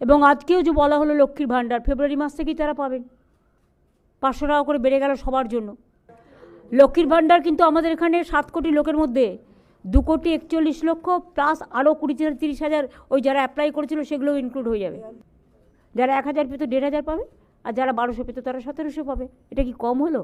এবং আজকেও যে বলা হলো লক্ষ্মীর ভাণ্ডার ফেব্রুয়ারি মাস থেকেই তারা পাবেন। 500 টাকা করে বেড়ে গেল সবার জন্য। লক্ষ্মীর ভাণ্ডার কিন্তু আমাদের এখানে 7 কোটি লোকের মধ্যে 2,41,00,000 প্লাস আরও 20,000-30,000 ওই যারা অ্যাপ্লাই করেছিল সেগুলোও ইনক্লুড হয়ে যাবে। যারা 1,000 পেত 1,500 পাবে, আর যারা 1200 পেত তারা 1700 পাবে। এটা কি কম হলো?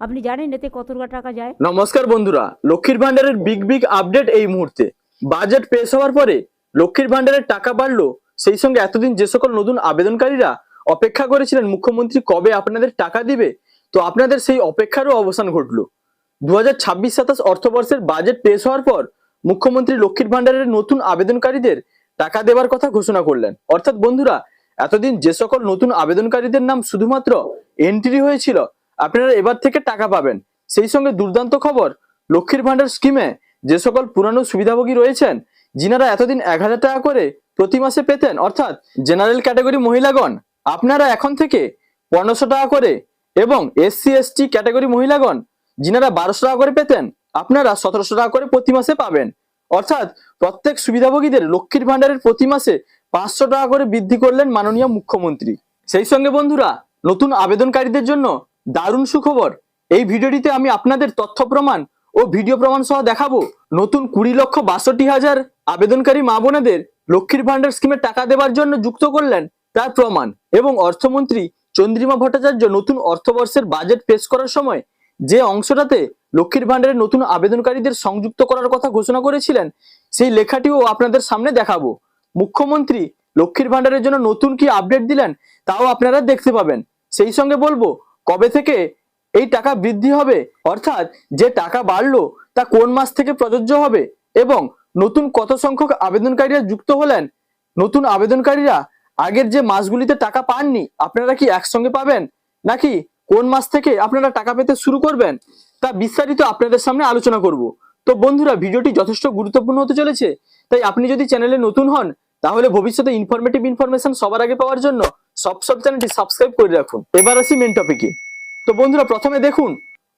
আপনি জানেন এতে কত টাকা যায়? নমস্কার বন্ধুরা, লক্ষ্মীর ভান্ডারের বিগ আপডেট এই মুহূর্তে। বাজেট পেশ হওয়ার পরে লক্ষ্মীর ভান্ডারের টাকা বাড়লো, সেই সঙ্গে এতদিন যে সকল নতুন আবেদনকারীরা অপেক্ষা করেছিলেন মুখ্যমন্ত্রী কবে আপনাদের টাকা দিবে, তো আপনাদের সেই অপেক্ষারও অবসান ঘটলো। 2026-27 অর্থবর্ষের বাজেট পেশ হওয়ার পর মুখ্যমন্ত্রী লক্ষ্মীর ভান্ডারের নতুন আবেদনকারীদের টাকা দেওয়ার কথা ঘোষণা করলেন। অর্থাৎ বন্ধুরা, এতদিন যে সকল নতুন আবেদনকারীদের নাম শুধুমাত্র এন্ট্রি হয়েছিল, আপনারা এবার থেকে টাকা পাবেন। সেই সঙ্গে দুর্দান্ত খবর, লক্ষ্মীর ভান্ডার স্কিমে যে সকল পুরানো সুবিধাভোগী রয়েছেন, যিনারা এতদিন 1,000 টাকা করে প্রতি মাসে পেতেন, অর্থাৎ জেনারেল ক্যাটাগরি মহিলাগণ, আপনারা এখন থেকে 1500 টাকা করে, এবং SC/ST ক্যাটাগরি মহিলাগণ যিনারা 1200 টাকা করে পেতেন, আপনারা 1700 টাকা করে প্রতি মাসে পাবেন। অর্থাৎ প্রত্যেক সুবিধাভোগীদের লক্ষ্মীর ভান্ডারের প্রতি মাসে 500 টাকা করে বৃদ্ধি করলেন মাননীয় মুখ্যমন্ত্রী। সেই সঙ্গে বন্ধুরা, নতুন আবেদনকারীদের জন্য দারুণ সুখবর। এই ভিডিওটিতে আমি আপনাদের তথ্য প্রমাণ ও ভিডিও প্রমাণ সহ দেখাবো নতুন 20,62,000 আবেদনকারী মা বোনেদের লক্ষ্মীর ভান্ডার স্কিমে টাকা দেওয়ার জন্য যুক্ত করলেন তার প্রমাণ। এবং অর্থমন্ত্রী চন্দ্রিমা ভট্টাচার্য নতুন অর্থবর্ষের বাজেট পেশ করার সময় যে অংশটাতে লক্ষ্মীর ভান্ডারের নতুন আবেদনকারীদের সংযুক্ত করার কথা ঘোষণা করেছিলেন, সেই লেখাটিও আপনাদের সামনে দেখাবো। মুখ্যমন্ত্রী লক্ষ্মীর ভান্ডারের জন্য নতুন কি আপডেট দিলেন তাও আপনারা দেখতে পাবেন। সেই সঙ্গে বলবো কবে থেকে এই টাকা বৃদ্ধি হবে, অর্থাৎ যে টাকা বাড়লো তা কোন মাস থেকে প্রযোজ্য হবে, এবং নতুন কত সংখ্যক আবেদনকারীরা যুক্ত হলেন। নতুন আবেদনকারীরা আগের যে মাসগুলিতে টাকা পাননি, আপনারা কি একসঙ্গে পাবেন, নাকি কোন মাস থেকে আপনারা টাকা পেতে শুরু করবেন, তা বিস্তারিত আপনাদের সামনে আলোচনা করব। তো বন্ধুরা, ভিডিওটি যথেষ্ট গুরুত্বপূর্ণ হতে চলেছে, তাই আপনি যদি চ্যানেলে নতুন হন তাহলে ভবিষ্যতে ইনফরমেশন সবার আগে পাওয়ার জন্য সব চ্যানেলটি সাবস্ক্রাইব করে রাখুন। এবার আসি মেন টপিকে। তো বন্ধুরা, প্রথমে দেখুন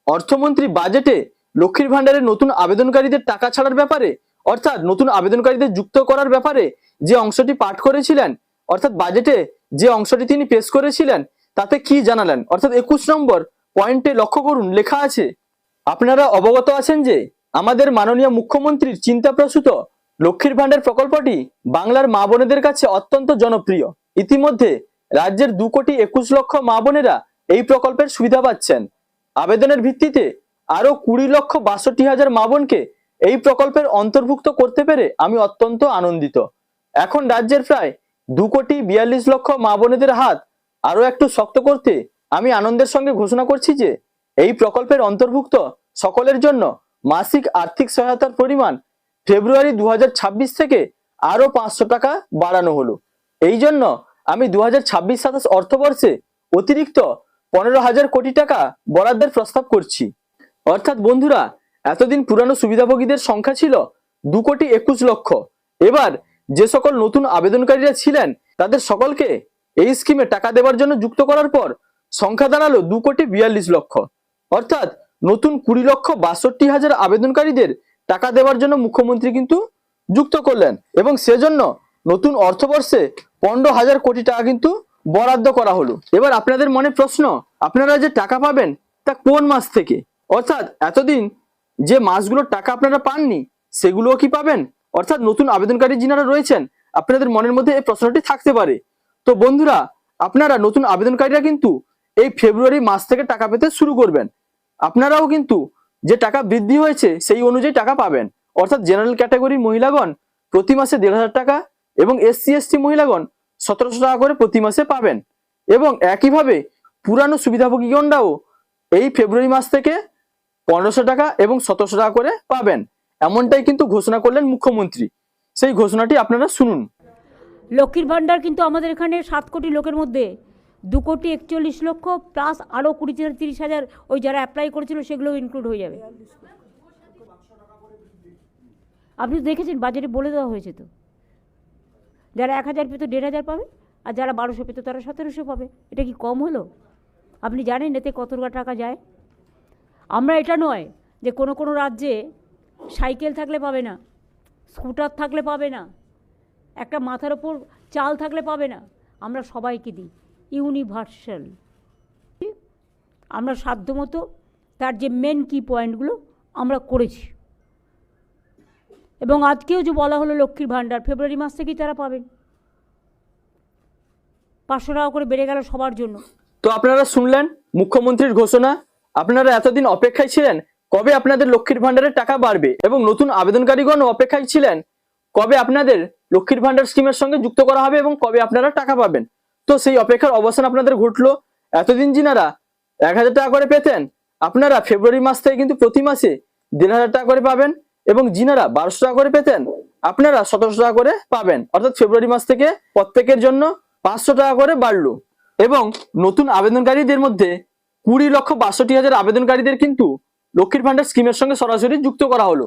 অর্থমন্ত্রী বাজেটে লক্ষ্মীর ভান্ডারের নতুন আবেদনকারীদের টাকা ছাড়ার ব্যাপারে, অর্থাৎ নতুন আবেদনকারীদের যুক্ত করার ব্যাপারে যে অংশটি পাঠ করেছিলেন, অর্থাৎ বাজেটে যে অংশটি তিনি পেশ করেছিলেন তাতে কি জানালেন, অর্থাৎ 21 নম্বর পয়েন্টে লক্ষ্য করুন, লেখা আছে, আপনারা অবগত আছেন যে আমাদের মাননীয় মুখ্যমন্ত্রীর চিন্তাপ্রসূত লক্ষ্মীর ভান্ডার প্রকল্পটি বাংলার মা বোনেদের কাছে অত্যন্ত জনপ্রিয়। ইতিমধ্যে রাজ্যের 2,21,00,000 মা বোনেরা এই প্রকল্পের সুবিধা পাচ্ছেন। আবেদনের ভিত্তিতে আরো 20,62,000 মা বোনকে এই প্রকল্পের অন্তর্ভুক্ত করতে পেরে আমি অত্যন্ত আনন্দিত। এখন রাজ্যের প্রায় 2,42,00,000 মা বোনেদের হাত আরো একটু শক্ত করতে আমি আনন্দের সঙ্গে ঘোষণা করছি যে এই প্রকল্পের অন্তর্ভুক্ত সকলের জন্য মাসিক আর্থিক সহায়তার পরিমাণ ফেব্রুয়ারি 2026 থেকে আরো 500 টাকা বাড়ানো হলো। এই জন্য আমি 2026-27 অর্থবর্ষে অতিরিক্ত 15,000 কোটি টাকা বরাদ্দের প্রস্তাব করছি। অর্থাৎ বন্ধুরা, এতদিন পুরানো সুবিধাভোগীদের সংখ্যা ছিল 2,21,00,000। এবার যে সকল নতুন আবেদনকারীরা ছিলেন তাদের সকলকে এই স্কিমে টাকা দেওয়ার জন্য যুক্ত করার পর সংখ্যা দাঁড়ালো 2,42,00,000। অর্থাৎ নতুন 20,62,000 আবেদনকারীদের টাকা দেওয়ার জন্য মুখ্যমন্ত্রী কিন্তু যুক্ত করলেন, এবং সেজন্য নতুন অর্থবর্ষে 15,000 কোটি টাকা কিন্তু বরাদ্দ করা হলো। এবার আপনাদের মনে প্রশ্ন, আপনারা যে টাকা পাবেন তা কোন মাস থেকে, অর্থাৎ এতদিন যে মাসগুলোর টাকা আপনারা পাননি সেগুলোও কি পাবেন, অর্থাৎ নতুন আবেদনকারী যিনারা রয়েছেন আপনাদের মনের মধ্যে এই প্রশ্নটি থাকতে পারে। তো বন্ধুরা, আপনারা নতুন আবেদনকারীরা কিন্তু এই ফেব্রুয়ারি মাস থেকে টাকা পেতে শুরু করবেন। আপনারাও কিন্তু যে টাকা বৃদ্ধি হয়েছে সেই অনুযায়ী টাকা পাবেন। অর্থাৎ জেনারেল ক্যাটাগরি মহিলাগণ প্রতি মাসে 1,500 টাকা, এবং SC/ST মহিলাগণ 1700 টাকা করে প্রতি মাসে পাবেন। এবং একইভাবে পুরানো সুবিধাভোগীগণরাও এই ফেব্রুয়ারি মাস থেকে 1500 টাকা এবং 1700 টাকা করে পাবেন। এমনটাই কিন্তু ঘোষণা করলেন মুখ্যমন্ত্রী। সেই ঘোষণাটি আপনারা শুনুন। লক্ষ্মীর ভাণ্ডার কিন্তু আমাদের এখানে 7 কোটি লোকের মধ্যে 2,41,00,000 প্লাস আরও 20,000-30,000 ওই যারা অ্যাপ্লাই করেছিল সেগুলোও ইনক্লুড হয়ে যাবে। আপনি দেখেছেন বাজেটে বলে দেওয়া হয়েছে তো, যারা 1,000 পেত 1,500 পাবে, আর যারা 1200 পেত তারা 1700 পাবে। এটা কি কম হলো? আপনি জানেন এতে কত টাকা যায়? আমরা এটা নয় যে কোনো রাজ্যে সাইকেল থাকলে পাবে না, স্কুটার থাকলে পাবে না, একটা মাথার ওপর চাল থাকলে পাবে না, আমরা সবাইকে দিই, ইউনিভার্সাল। আমরা সাধ্যমতো তার যে মেন কি পয়েন্টগুলো আমরা করেছি, এবং আজকেও যে বলা হলো লক্ষ্মীর ভাণ্ডার ফেব্রুয়ারি মাস থেকেই তারা পাবেন, 500 টাকা করে বেড়ে গেল সবার জন্য। তো আপনারা শুনলেন মুখ্যমন্ত্রীর ঘোষণা। আপনারা এতদিন অপেক্ষায় ছিলেন কবে আপনাদের লক্ষ্মীর ভাণ্ডারের টাকা বাড়বে, এবং নতুন আবেদনকারীগণ অপেক্ষায় ছিলেন কবে আপনাদের লক্ষ্মীর ভাণ্ডার স্কিমের সঙ্গে যুক্ত করা হবে এবং কবে আপনারা টাকা পাবেন। তো সেই অপেক্ষার অবসান আপনাদের ঘটলো। এতদিন যিনারা 1000 টাকা করে পেতেন, আপনারা ফেব্রুয়ারি মাস থেকে কিন্তু প্রতি মাসে 1500 টাকা করে পাবেন, এবং যিনারা 1200 টাকা করে পেতেন আপনারা 1700 টাকা করে পাবেন। অর্থাৎ ফেব্রুয়ারি মাস থেকে প্রত্যেকের জন্য 500 টাকা করে বাড়লো। এবং নতুন আবেদনকারীদের মধ্যে 20,62,000 আবেদনকারীদের কিন্তু লক্ষ্মীর ভাণ্ডার স্কিমের সঙ্গে সরাসরি যুক্ত করা হলো।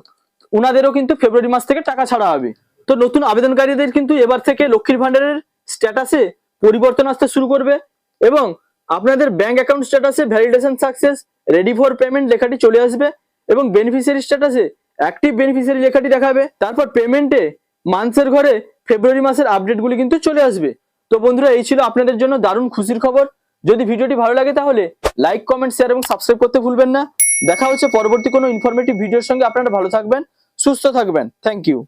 উনাদেরও কিন্তু ফেব্রুয়ারি মাস থেকে টাকা ছাড়া হবে। তো নতুন আবেদনকারীদের কিন্তু এবার থেকে লক্ষ্মীর ভাণ্ডারের স্ট্যাটাসে পরিবর্তন আসতে শুরু করবে, এবং আপনাদের ব্যাংক অ্যাকাউন্ট স্ট্যাটাসে validation success ready for payment লেখাটি চলে আসবে, এবং বেনিফিশিয়ারি স্ট্যাটাসে অ্যাক্টিভ বেনিফিশিয়ারি লেখাটি দেখাবে। তারপর পেমেন্টে মান্থের ঘরে ফেব্রুয়ারি মাসের আপডেটগুলি কিন্তু চলে আসবে। তো বন্ধুরা, এই ছিল আপনাদের জন্য দারুণ খুশির খবর। যদি ভিডিওটি ভালো লাগে তাহলে লাইক, কমেন্ট, শেয়ার এবং সাবস্ক্রাইব করতে ভুলবেন না। দেখা হচ্ছে পরবর্তী কোনো ইনফরমেটিভ ভিডিওর সঙ্গে। আপনারা ভালো থাকবেন, সুস্থ থাকবেন। Thank you.